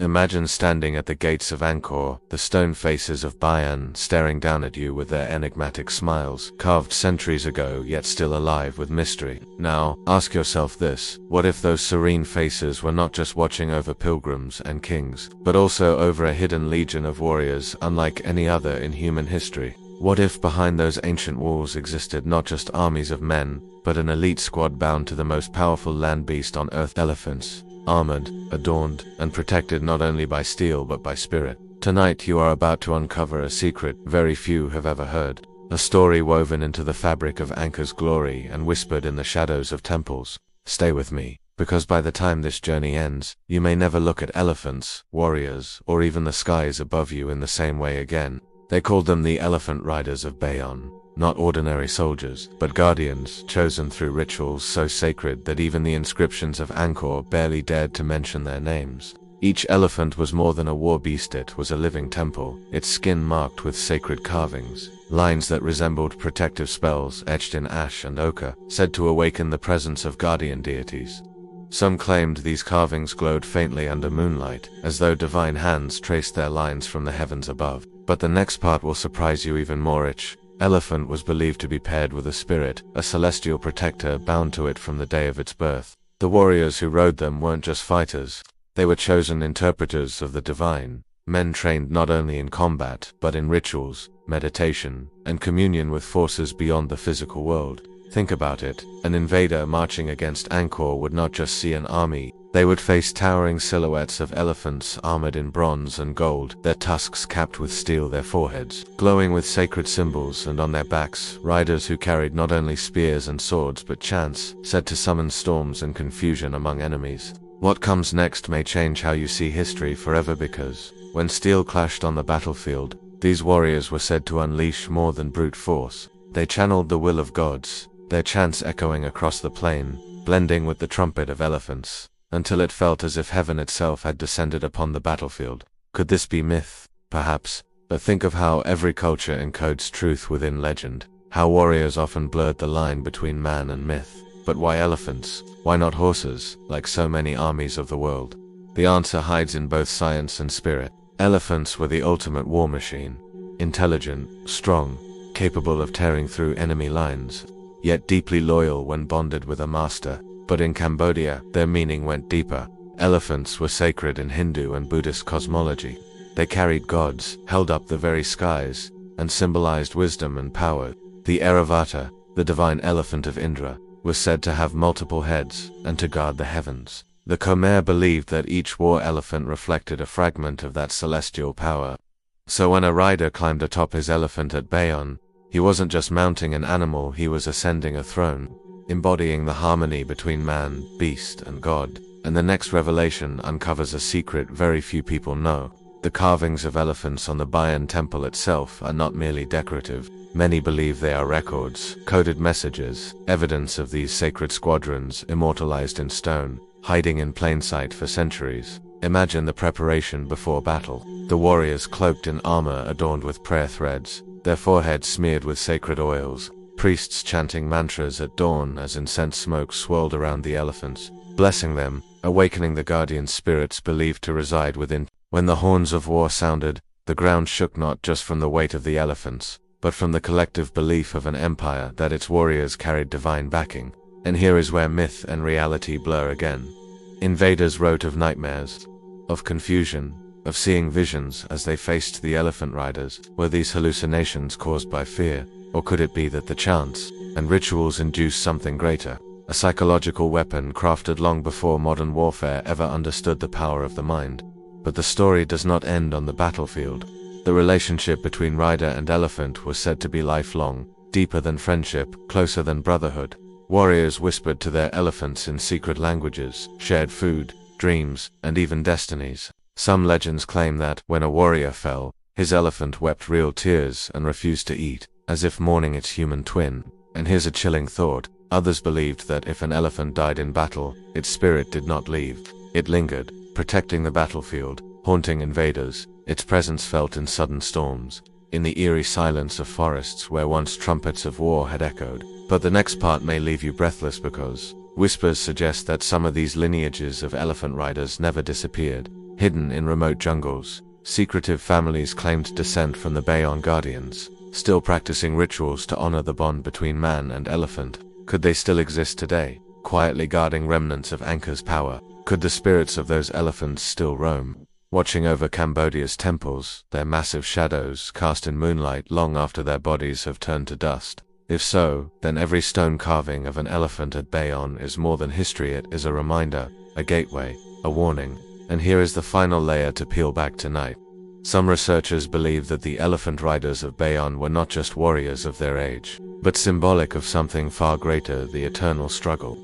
Imagine standing at the gates of Angkor, the stone faces of Bayon staring down at you with their enigmatic smiles, carved centuries ago yet still alive with mystery. Now, ask yourself this: what if those serene faces were not just watching over pilgrims and kings, but also over a hidden legion of warriors unlike any other in human history? What if behind those ancient walls existed not just armies of men, but an elite squad bound to the most powerful land beast on earth, elephants? Armored, adorned, and protected not only by steel but by spirit. Tonight you are about to uncover a secret very few have ever heard. A story woven into the fabric of Angkor's glory and whispered in the shadows of temples. Stay with me, because by the time this journey ends, you may never look at elephants, warriors, or even the skies above you in the same way again. They called them the Elephant Riders of Bayon. Not ordinary soldiers, but guardians, chosen through rituals so sacred that even the inscriptions of Angkor barely dared to mention their names. Each elephant was more than a war beast, it was a living temple, its skin marked with sacred carvings, lines that resembled protective spells etched in ash and ochre, said to awaken the presence of guardian deities. Some claimed these carvings glowed faintly under moonlight, as though divine hands traced their lines from the heavens above. But the next part will surprise you even more. Each elephant was believed to be paired with a spirit, a celestial protector bound to it from the day of its birth. The warriors who rode them weren't just fighters, they were chosen interpreters of the divine, men trained not only in combat, but in rituals, meditation, and communion with forces beyond the physical world. Think about it, an invader marching against Angkor would not just see an army, they would face towering silhouettes of elephants armored in bronze and gold, their tusks capped with steel, their foreheads glowing with sacred symbols, and on their backs, riders who carried not only spears and swords but chants, said to summon storms and confusion among enemies. What comes next may change how you see history forever, because when steel clashed on the battlefield, these warriors were said to unleash more than brute force. They channeled the will of gods, their chants echoing across the plain, blending with the trumpet of elephants, until it felt as if heaven itself had descended upon the battlefield. Could this be myth? Perhaps, but think of how every culture encodes truth within legend, how warriors often blurred the line between man and myth. But why elephants? Why not horses, like so many armies of the world? The answer hides in both science and spirit. Elephants were the ultimate war machine, intelligent, strong, capable of tearing through enemy lines, yet deeply loyal when bonded with a master. But in Cambodia, their meaning went deeper. Elephants were sacred in Hindu and Buddhist cosmology. They carried gods, held up the very skies, and symbolized wisdom and power. The Airavata, the divine elephant of Indra, was said to have multiple heads, and to guard the heavens. The Khmer believed that each war elephant reflected a fragment of that celestial power. So when a rider climbed atop his elephant at Bayon, he wasn't just mounting an animal, he was ascending a throne, embodying the harmony between man, beast, and God. And the next revelation uncovers a secret very few people know. The carvings of elephants on the Bayon temple itself are not merely decorative. Many believe they are records, coded messages, evidence of these sacred squadrons immortalized in stone, hiding in plain sight for centuries. Imagine the preparation before battle. The warriors cloaked in armor adorned with prayer threads, their foreheads smeared with sacred oils, priests chanting mantras at dawn as incense smoke swirled around the elephants, blessing them, awakening the guardian spirits believed to reside within. When the horns of war sounded, the ground shook not just from the weight of the elephants, but from the collective belief of an empire that its warriors carried divine backing. And here is where myth and reality blur again. Invaders wrote of nightmares, of confusion, of seeing visions as they faced the elephant riders. Were these hallucinations caused by fear, or could it be that the chants and rituals induced something greater, a psychological weapon crafted long before modern warfare ever understood the power of the mind? But the story does not end on the battlefield. The relationship between rider and elephant was said to be lifelong, deeper than friendship, closer than brotherhood. Warriors whispered to their elephants in secret languages, shared food, dreams, and even destinies. Some legends claim that, when a warrior fell, his elephant wept real tears and refused to eat, as if mourning its human twin. And here's a chilling thought. Others believed that if an elephant died in battle, its spirit did not leave. It lingered, protecting the battlefield, haunting invaders, its presence felt in sudden storms, in the eerie silence of forests where once trumpets of war had echoed. But the next part may leave you breathless, because whispers suggest that some of these lineages of elephant riders never disappeared. Hidden in remote jungles, secretive families claimed descent from the Bayon guardians, still practicing rituals to honor the bond between man and elephant. Could they still exist today, quietly guarding remnants of Angkor's power? Could the spirits of those elephants still roam, watching over Cambodia's temples, their massive shadows cast in moonlight long after their bodies have turned to dust? If so, then every stone carving of an elephant at Bayon is more than history. It is a reminder, a gateway, a warning. And here is the final layer to peel back tonight. Some researchers believe that the Elephant Riders of Bayon were not just warriors of their age, but symbolic of something far greater, the eternal struggle.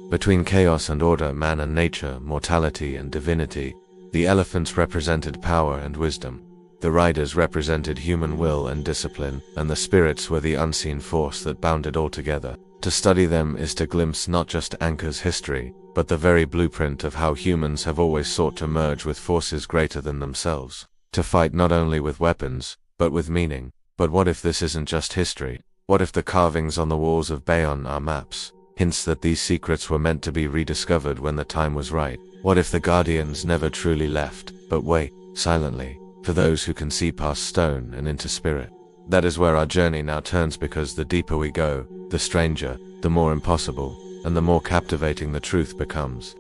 Between chaos and order, man and nature, mortality and divinity, the elephants represented power and wisdom. The riders represented human will and discipline, and the spirits were the unseen force that bound it all together. To study them is to glimpse not just Angkor's history, but the very blueprint of how humans have always sought to merge with forces greater than themselves. To fight not only with weapons, but with meaning. But what if this isn't just history? What if the carvings on the walls of Bayon are maps? Hints that these secrets were meant to be rediscovered when the time was right. What if the guardians never truly left, but wait, silently, for those who can see past stone and into spirit? That is where our journey now turns, because the deeper we go, the stranger, the more impossible, and the more captivating the truth becomes.